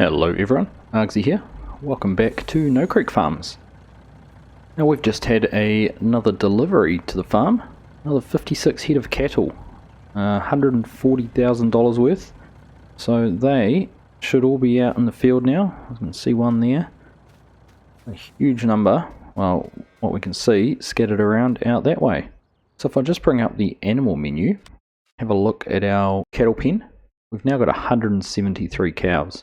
Hello everyone, Argsy here. Welcome back to No Creek Farms. Now we've just had another delivery to the farm, another 56 head of cattle, $140,000 worth. So they should all be out in the field now. I can see one there. A huge number, well, what we can see scattered around out that way. So if I just bring up the animal menu, have a look at our cattle pen, we've now got 173 cows.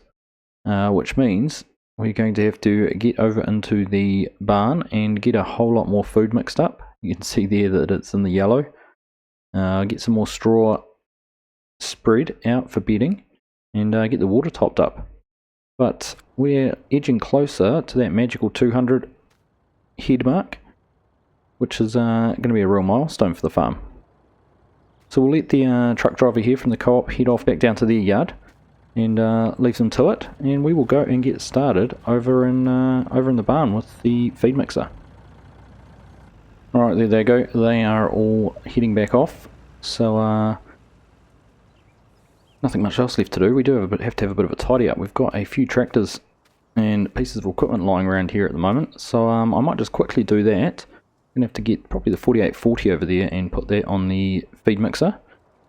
Which means we're going to have to get over into the barn and get a whole lot more food mixed up. You can see there that it's in the yellow. Get some more straw spread out for bedding and get the water topped up. But we're edging closer to that magical 200 head mark, which is going to be a real milestone for the farm. So we'll let the truck driver here from the co-op head off back down to their yard and leave them to it, and we will go and get started over in the barn with the feed mixer. Alright, there they go. They are all heading back off, so nothing much else left to do. We do have to have a bit of a tidy up. We've got a few tractors and pieces of equipment lying around here at the moment, so I might just quickly do that. I'm going to have to get probably the 4840 over there and put that on the feed mixer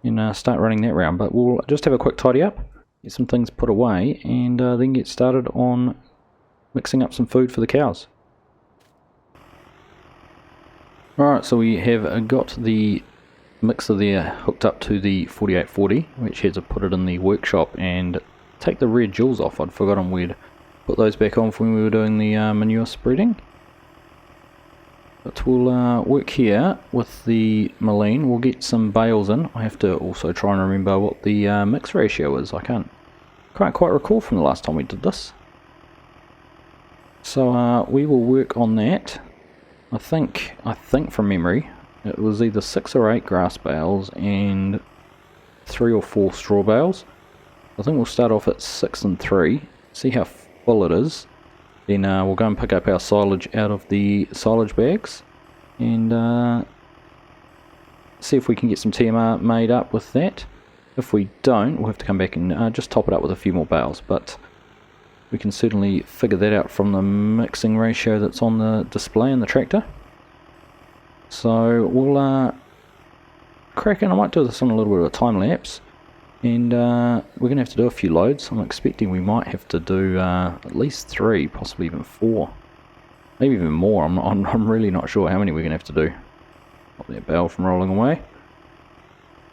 and start running that round, but we'll just have a quick tidy up, get some things put away, and then get started on mixing up some food for the cows. Alright, so we have got the mixer there hooked up to the 4840, which has to put it in the workshop and take the red jewels off. I'd forgotten we'd put those back on when we were doing the manure spreading. But we'll work here with the Malone. We'll get some bales in. I have to also try and remember what the mix ratio is. I can't quite recall from the last time we did this. So we will work on that. I think from memory it was either 6 or 8 grass bales and 3 or 4 straw bales. I think we'll start off at 6 and 3, see how full it is. Then we'll go and pick up our silage out of the silage bags and see if we can get some TMR made up with that. If we don't, we'll have to come back and just top it up with a few more bales, but we can certainly figure that out from the mixing ratio that's on the display in the tractor. So we'll crack in. I might do this on a little bit of a time lapse. And we're going to have to do a few loads. I'm expecting we might have to do at least 3, possibly even 4. Maybe even more. I'm really not sure how many we're going to have to do. Stop that bale from rolling away.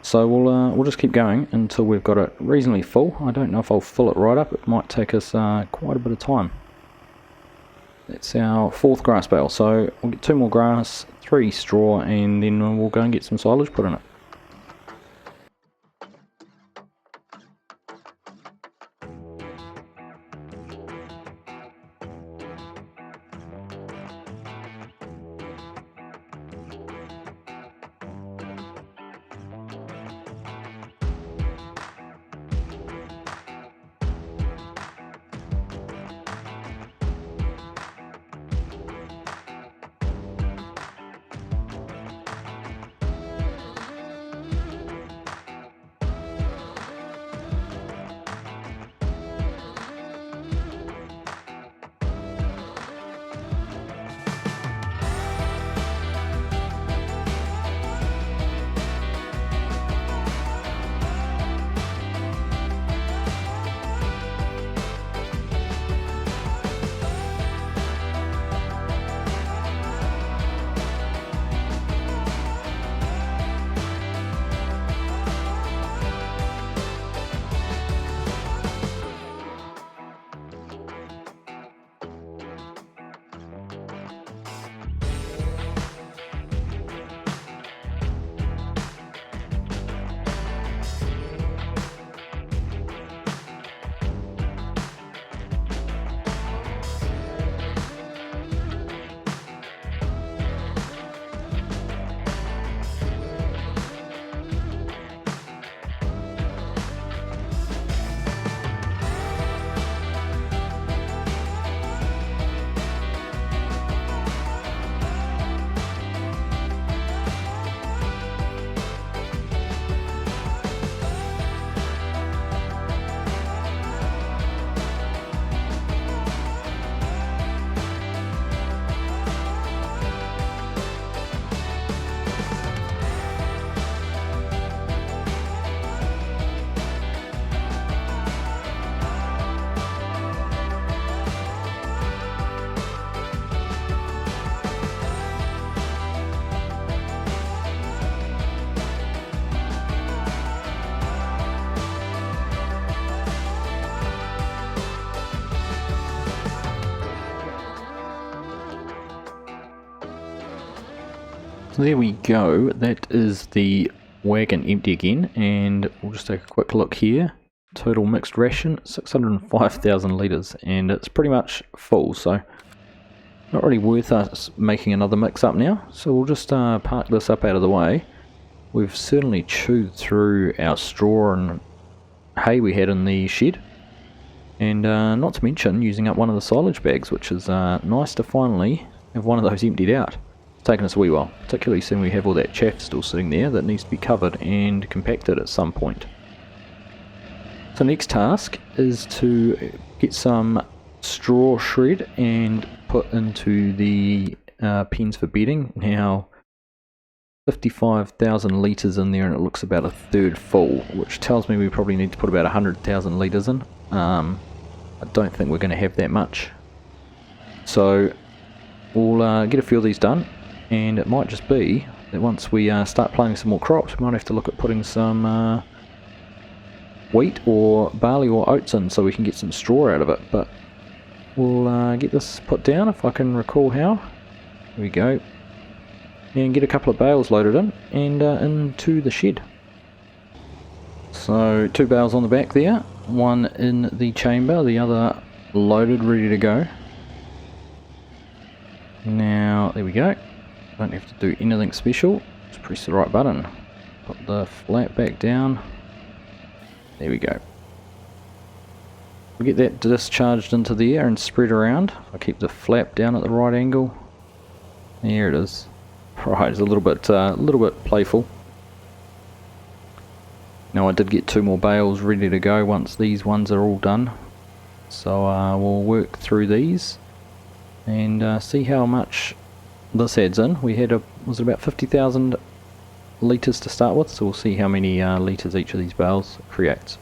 So we'll just keep going until we've got it reasonably full. I don't know if I'll fill it right up. It might take us quite a bit of time. That's our 4th grass bale. So we'll get 2 more grass, 3 straw, and then we'll go and get some silage put in it. So there we go, that is the wagon empty again, and we'll just take a quick look here. Total mixed ration, 605,000 litres, and it's pretty much full, so not really worth us making another mix up now. So we'll just park this up out of the way. We've certainly chewed through our straw and hay we had in the shed, and not to mention using up one of the silage bags, which is nice to finally have one of those emptied out. It's taken us a wee while, particularly seeing we have all that chaff still sitting there that needs to be covered and compacted at some point. So next task is to get some straw shred and put into the pens for bedding. Now 55,000 litres in there and it looks about a third full, which tells me we probably need to put about 100,000 litres in. I don't think we're going to have that much. So we'll get a few of these done, and it might just be that once we start planting some more crops, we might have to look at putting some wheat or barley or oats in so we can get some straw out of it. But we'll get this put down if I can recall how. There we go. And get a couple of bales loaded in and into the shed. So 2 bales on the back there, one in the chamber, the other loaded, ready to go. Now there we go. Don't have to do anything special, just press the right button. Put the flap back down. There we go. We get that discharged into the air and spread around. I keep the flap down at the right angle. There it is. Right, it's a little bit playful. Now I did get 2 more bales ready to go once these ones are all done. So we'll work through these and see how much this adds in. We had was it about 50,000 litres to start with, so we'll see how many litres each of these bales creates.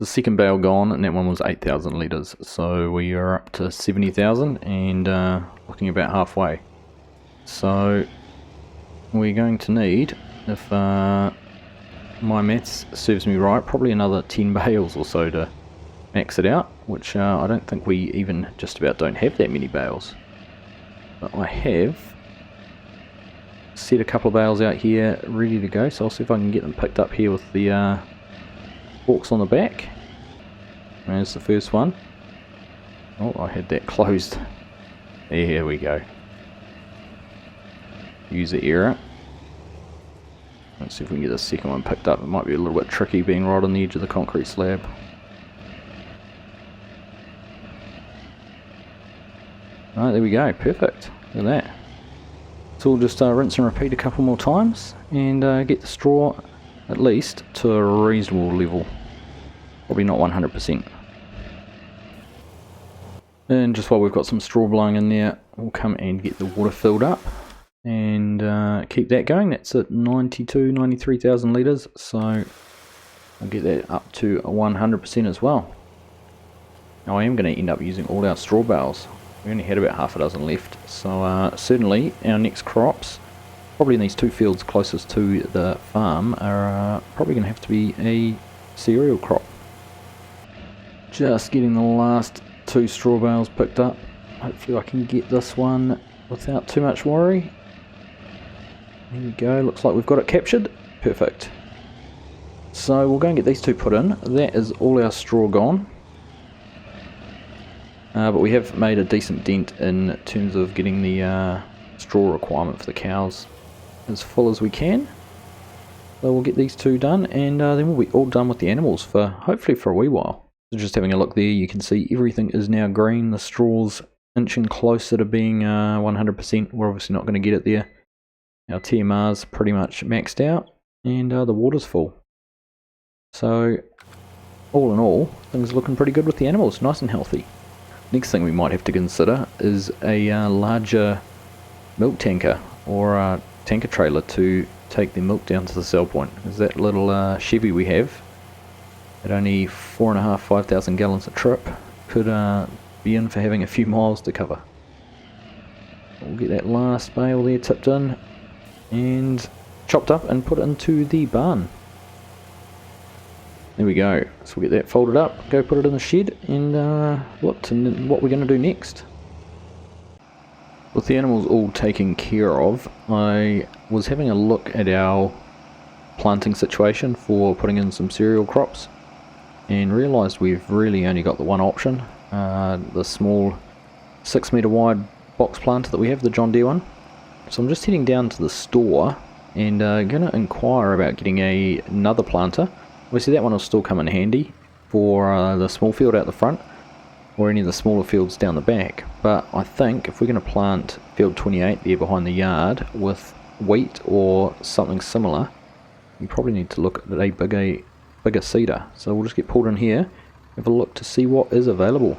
The second bale gone, and that one was 8,000 litres, so we are up to 70,000 and looking about halfway. So we're going to need, if my maths serves me right, probably another 10 bales or so to max it out, which I don't think we even just about don't have that many bales. But I have set a couple of bales out here ready to go, so I'll see if I can get them picked up here with the forks on the back. There's the first one. Oh, I had that closed. There we go. User error. Let's see if we can get the second one picked up. It might be a little bit tricky being right on the edge of the concrete slab. Alright, there we go. Perfect. Look at that. So we'll just rinse and repeat a couple more times and get the straw at least to a reasonable level. Probably not 100%. And just while we've got some straw blowing in there, we'll come and get the water filled up and keep that going. That's at 93,000 litres, so I'll get that up to 100% as well. Now I am going to end up using all our straw bales. We only had about half a dozen left, so certainly our next crops, probably in these 2 fields closest to the farm, are probably going to have to be a cereal crop. Just getting the last 2 straw bales picked up. Hopefully I can get this one without too much worry. There we go, looks like we've got it captured. Perfect. So we'll go and get these 2 put in. That is all our straw gone. But we have made a decent dent in terms of getting the straw requirement for the cows as full as we can. So we'll get these 2 done, and then we'll be all done with the animals for hopefully for a wee while. So just having a look there, you can see everything is now green. The straw's inching closer to being 100%. We're obviously not going to get it there. Our TMR's pretty much maxed out, and the water's full. So all in all, things are looking pretty good with the animals, nice and healthy. Next thing we might have to consider is a larger milk tanker or a tanker trailer to take the milk down to the sell point. Because that little Chevy we have, at only 5,000 gallons a trip, could be in for having a few miles to cover. We'll get that last bale there tipped in and chopped up and put it into the barn. There we go. So we'll get that folded up, go put it in the shed, and look to what we're going to do next. With the animals all taken care of, I was having a look at our planting situation for putting in some cereal crops and realised we've really only got the one option, the small 6 metre wide box planter that we have, the John Deere one. So I'm just heading down to the store and going to inquire about getting another planter. Obviously that one will still come in handy for the small field out the front, or any of the smaller fields down the back, but I think if we're going to plant field 28 there behind the yard with wheat or something similar, you probably need to look at a bigger seeder. So we'll just get pulled in here, have a look to see what is available.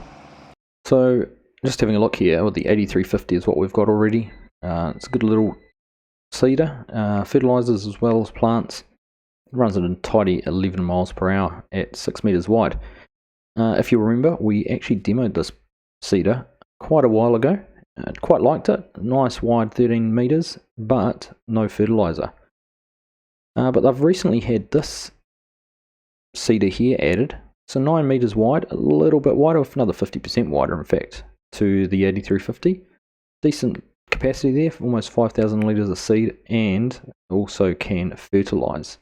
So just having a look here, with the 8350 is what we've got already. It's a good little seeder, fertilizers as well as plants. It runs at a tidy 11 miles per hour at 6 meters wide. If you remember, we actually demoed this seeder quite a while ago. Quite liked it. Nice wide 13 meters, but no fertilizer. But they've recently had this seeder here added. So 9 meters wide, a little bit wider, with another 50% wider in fact, to the 8350. Decent capacity there, for almost 5,000 litres of seed, and also can fertilize.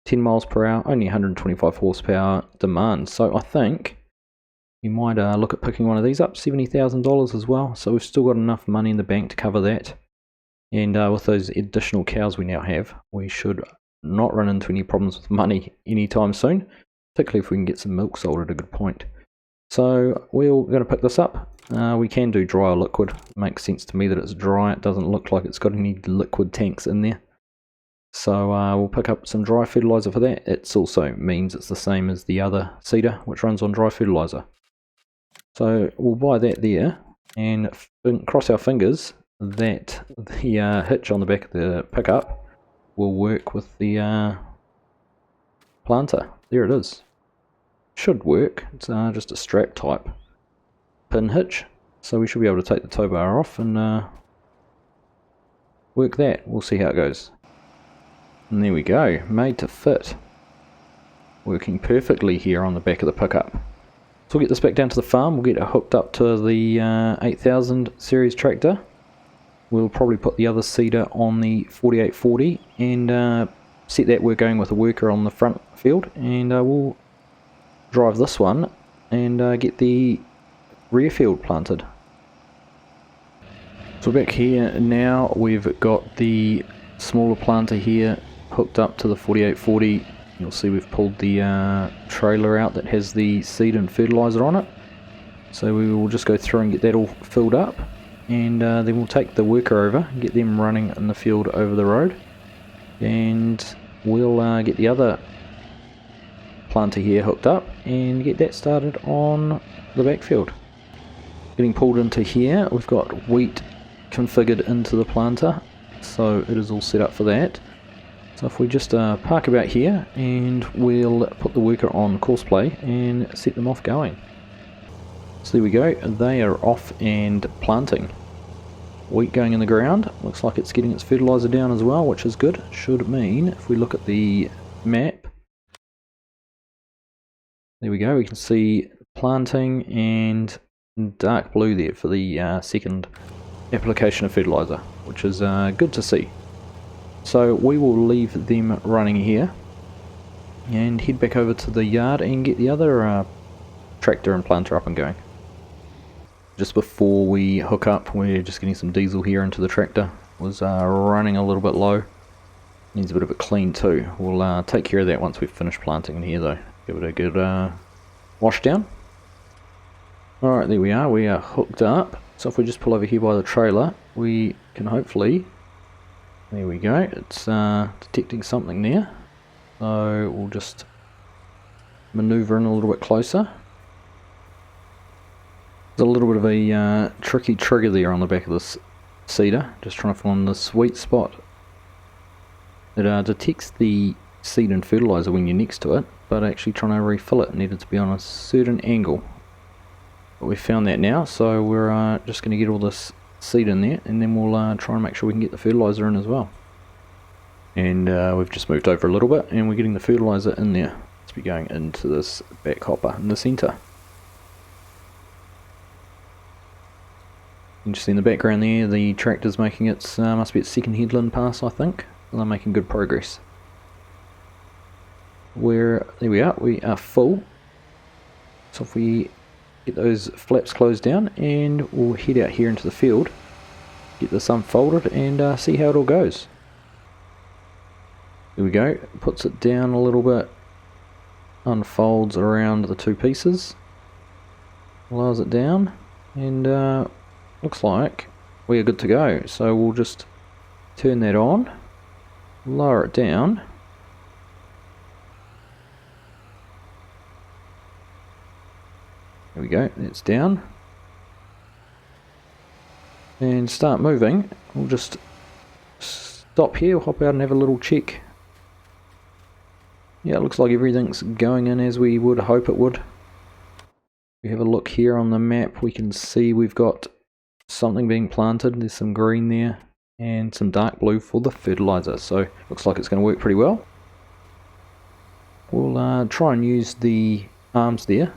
10 miles per hour, only 125 horsepower demand. So I think you might look at picking one of these up, $70,000 as well. So we've still got enough money in the bank to cover that. And with those additional cows we now have, we should not run into any problems with money anytime soon, particularly if we can get some milk sold at a good point. So we're going to pick this up. We can do dry or liquid. It makes sense to me that it's dry. It doesn't look like it's got any liquid tanks in there. So we'll pick up some dry fertilizer for that. It also means it's the same as the other seeder, which runs on dry fertilizer. So we'll buy that there and cross our fingers that the hitch on the back of the pickup will work with the planter. There it is. Should work. It's just a strap type pin hitch, so we should be able to take the tow bar off and work that. We'll see how it goes. And there we go, made to fit. Working perfectly here on the back of the pickup. So we'll get this back down to the farm, we'll get it hooked up to the 8000 series tractor. We'll probably put the other seeder on the 4840 and set that we're going with a worker on the front field, and we'll drive this one and get the rear field planted. So back here now, we've got the smaller planter here hooked up to the 4840. You'll see we've pulled the trailer out that has the seed and fertilizer on it. So we will just go through and get that all filled up, and then we'll take the worker over and get them running in the field over the road, and we'll get the other planter here hooked up and get that started on the backfield. Getting pulled into here, we've got wheat configured into the planter, so it is all set up for that. So if we just park about here, and we'll put the worker on course play and set them off going. So there we go, they are off and planting. Wheat going in the ground, looks like it's getting its fertilizer down as well, which is good. Should mean, if we look at the map, there we go, we can see planting and dark blue there for the second application of fertilizer, which is good to see. So we will leave them running here and head back over to the yard and get the other tractor and planter up and going. Just before we hook up, we're just getting some diesel here into the tractor. It was running a little bit low. Needs a bit of a clean too. We'll take care of that once we've finished planting in here though. Give it a good wash down. Alright, there we are hooked up. So if we just pull over here by the trailer, we can hopefully, there we go, it's detecting something there. So we'll just manoeuvre in a little bit closer. There's a little bit of a tricky trigger there on the back of this seeder, just trying to find the sweet spot. It detects the seed and fertilizer when you're next to it, but actually trying to refill it needed to be on a certain angle. But we've found that now, so we're just going to get all this seed in there, and then we'll try and make sure we can get the fertilizer in as well. And we've just moved over a little bit, and we're getting the fertilizer in there. Let's be going into this back hopper in the centre. You can just see in the background there, the tractor's making its, must be its second headland pass, I think. And they're making good progress. There we are full. So if we get those flaps closed down, and we'll head out here into the field, get this unfolded, and see how it all goes. There we go, puts it down a little bit, unfolds around the two pieces, lowers it down, and looks like we are good to go. So we'll just turn that on, lower it down, there we go, it's down, and start moving. We'll just stop here, hop out and have a little check. Yeah, it looks like everything's going in as we would hope it would. We have a look here on the map, we can see we've got something being planted. There's some green there and some dark blue for the fertilizer, so looks like it's going to work pretty well. We'll try and use the arms there. Not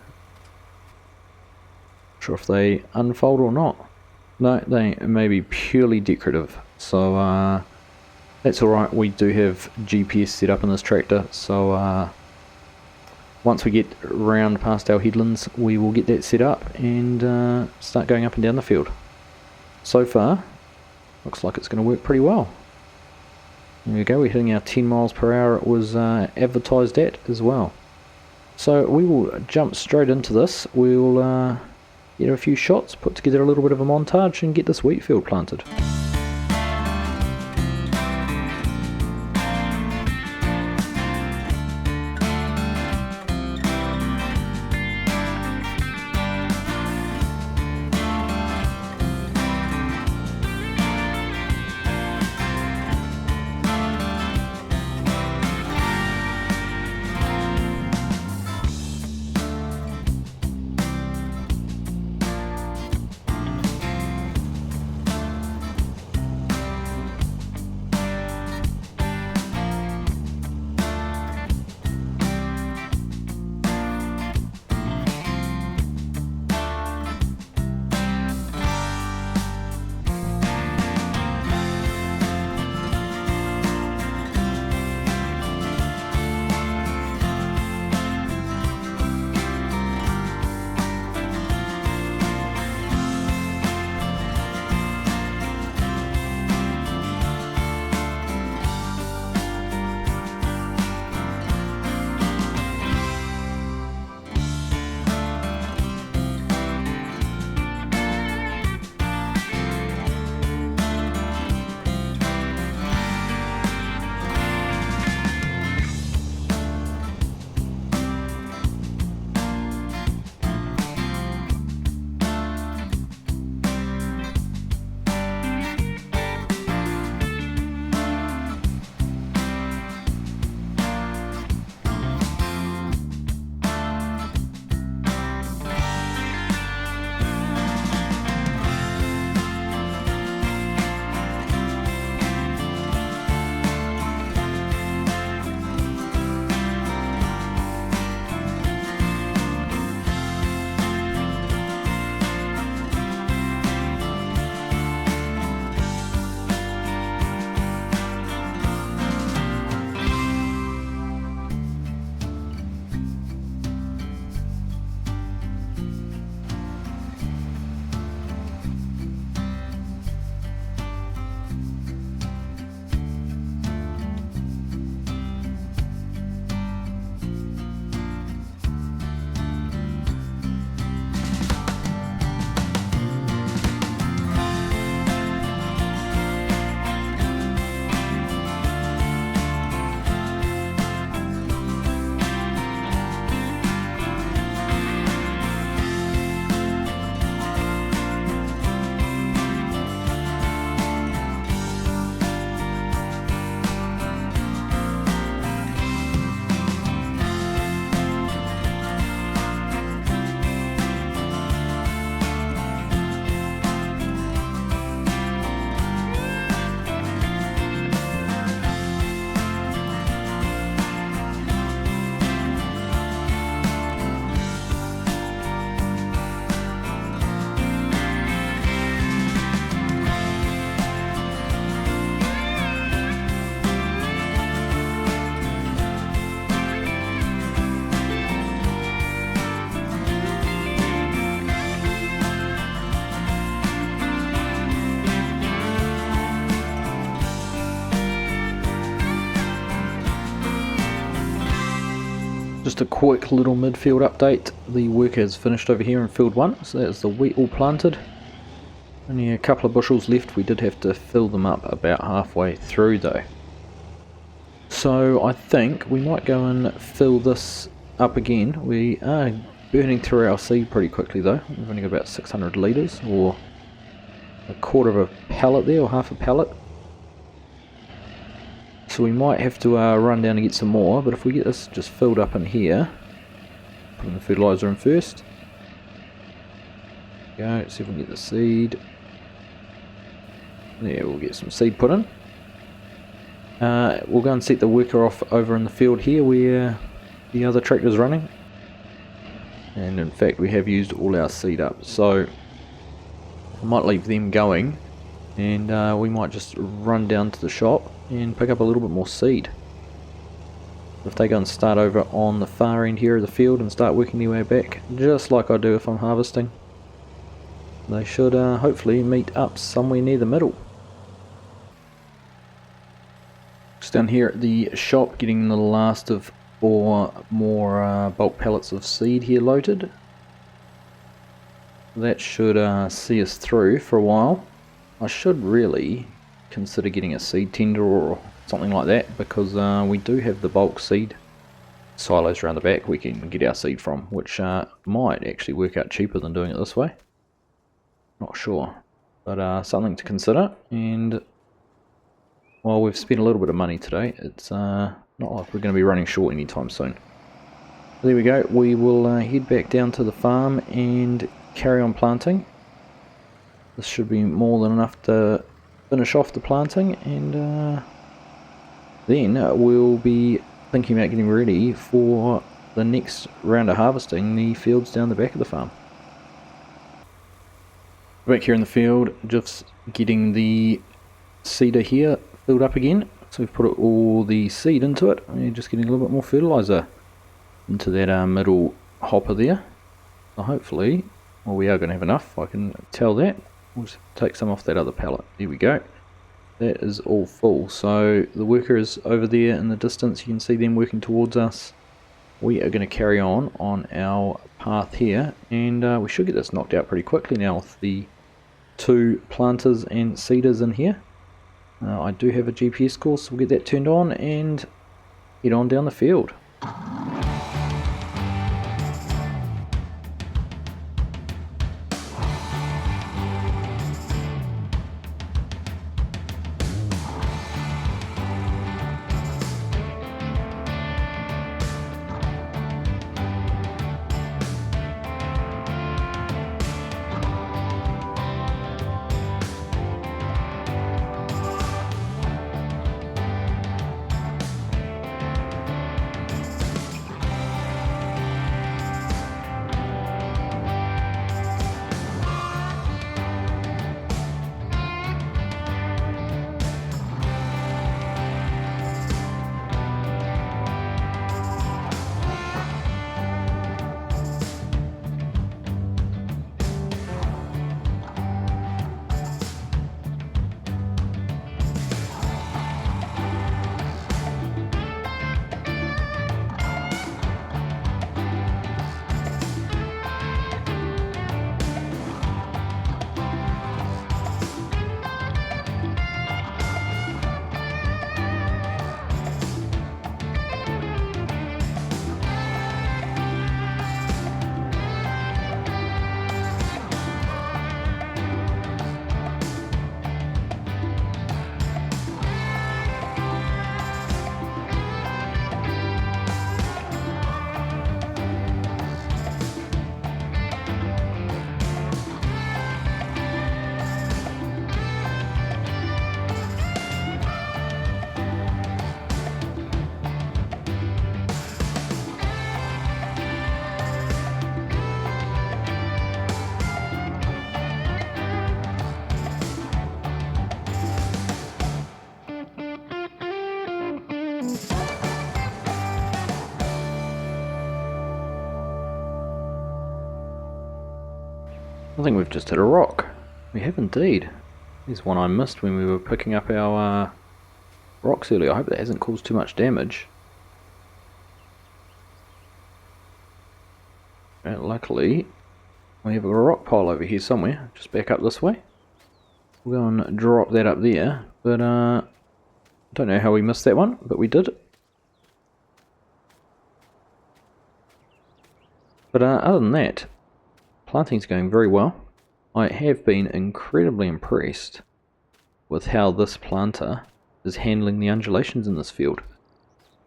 sure if they unfold or not. No, they may be purely decorative, so that's alright. We do have GPS set up in this tractor, so once we get round past our headlands, we will get that set up and start going up and down the field. So far, looks like it's going to work pretty well. There we go, we're hitting our 10 miles per hour it was advertised at as well. So we will jump straight into this. We'll get a few shots, put together a little bit of a montage, and get this wheat field planted. Just a quick little midfield update. The work has finished over here in field 1, so that's the wheat all planted. Only a couple of bushels left. We did have to fill them up about halfway through though. So I think we might go and fill this up again. We are burning through our seed pretty quickly though. We've only got about 600 litres, or a quarter of a pallet there, or half a pallet. So we might have to run down and get some more, but if we get this just filled up in here, put the fertiliser in first. Go, see if we can get the seed. There, we'll get some seed put in. We'll go and set the worker off over in the field here where the other tractor's running. And in fact we have used all our seed up, so I might leave them going, and we might just run down to the shop and pick up a little bit more seed. If they go and start over on the far end here of the field and start working their way back, just like I do if I'm harvesting, they should hopefully meet up somewhere near the middle. Just down here at the shop, getting the last of 4 more bulk pallets of seed here loaded. That should see us through for a while. I should really consider getting a seed tender or something like that, because we do have the bulk seed silos around the back we can get our seed from, which might actually work out cheaper than doing it this way. Not sure, but something to consider. And while we've spent a little bit of money today, it's not like we're going to be running short anytime soon. There we go, we will head back down to the farm and carry on planting. This should be more than enough to finish off the planting, and then we'll be thinking about getting ready for the next round of harvesting the fields down the back of the farm. Back here in the field, just getting the seeder here filled up again. So we've put all the seed into it, and just getting a little bit more fertiliser into that middle hopper there. So hopefully, well, we are going to have enough, I can tell that. We'll just take some off that other pallet. There we go. That is all full. So the worker is over there in the distance. You can see them working towards us. We are going to carry on our path here, and we should get this knocked out pretty quickly now with the 2 planters and seeders in here. I do have a GPS course, so we'll get that turned on and head on down the field. I think we've just hit a rock. We have indeed. There's one I missed when we were picking up our rocks earlier. I hope that hasn't caused too much damage. Luckily, we have a rock pile over here somewhere. Just back up this way. We'll go and drop that up there. But, don't know how we missed that one, but we did. But other than that, planting's going very well. I have been incredibly impressed with how this planter is handling the undulations in this field.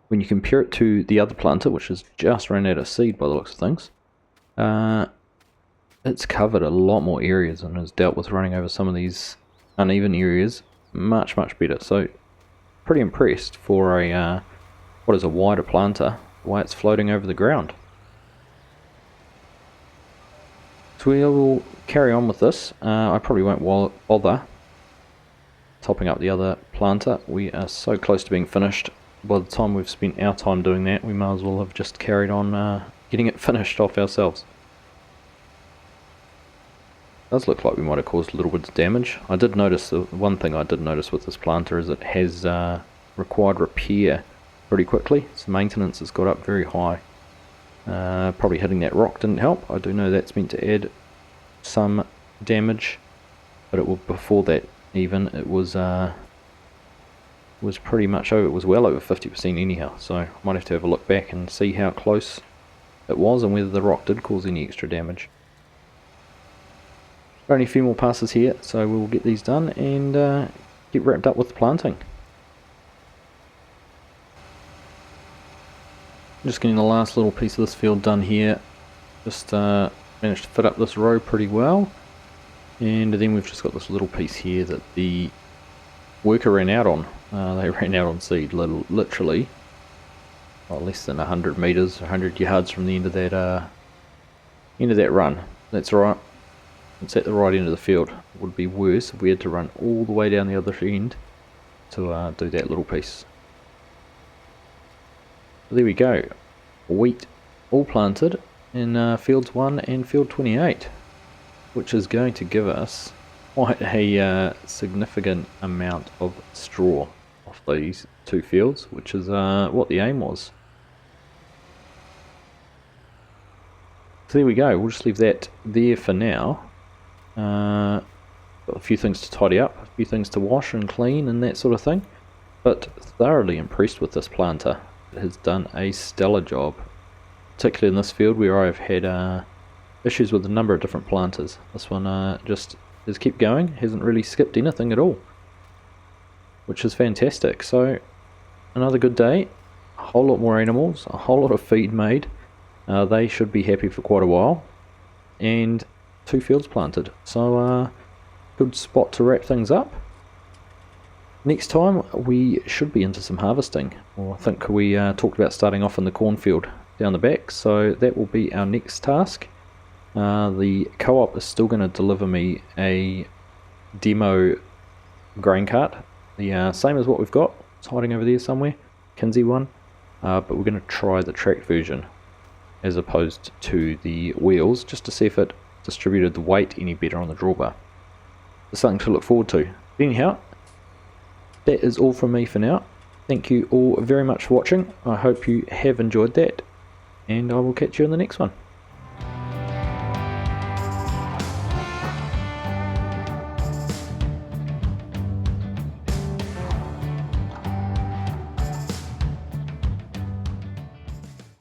When you compare it to the other planter, which has just run out of seed by the looks of things, it's covered a lot more areas and has dealt with running over some of these uneven areas much better. So pretty impressed for a what is a wider planter, the way it's floating over the ground. So we will carry on with this. I probably won't bother topping up the other planter. We are so close to being finished. By the time we've spent our time doing that, we may as well have just carried on getting it finished off ourselves. It does look like we might have caused a little bit of damage. I did notice, the one thing I did notice with this planter is it has required repair pretty quickly. Its maintenance has got up very high. Probably hitting that rock didn't help. I do know that's meant to add some damage, but it was before that even. It was pretty much over. It was well over 50% anyhow. So I might have to have a look back and see how close it was and whether the rock did cause any extra damage. Only a few more passes here, so we'll get these done and get wrapped up with the planting. Just getting the last little piece of this field done here. Just managed to fit up this row pretty well, and then we've just got this little piece here that the worker ran out on. They ran out on seed literally less than 100 meters, 100 yards from the end of that run. That's right. It's at the right end of the field. It would be worse if we had to run all the way down the other end to do that little piece. There we go. Wheat all planted in fields 1 and field 28, which is going to give us quite a significant amount of straw off these two fields, which is what the aim was. So there we go. We'll just leave that there for now. Got a few things to tidy up, a few things to wash and clean and that sort of thing, but thoroughly impressed with this planter. It has done a stellar job, particularly in this field where I've had issues with a number of different planters. This one just has kept going, hasn't really skipped anything at all, which is fantastic. So another good day, a whole lot more animals, a whole lot of feed made. They should be happy for quite a while, and 2 fields planted, so good spot to wrap things up. Next time we should be into some harvesting. Well, I think we talked about starting off in the cornfield down the back, so that will be our next task. The co-op is still going to deliver me a demo grain cart, the same as what we've got. It's hiding over there somewhere, Kinsey one, but we're going to try the tracked version as opposed to the wheels, just to see if it distributed the weight any better on the drawbar. There's something to look forward to. But anyhow, that is all from me for now. Thank you all very much for watching. I hope you have enjoyed that, and I will catch you in the next one.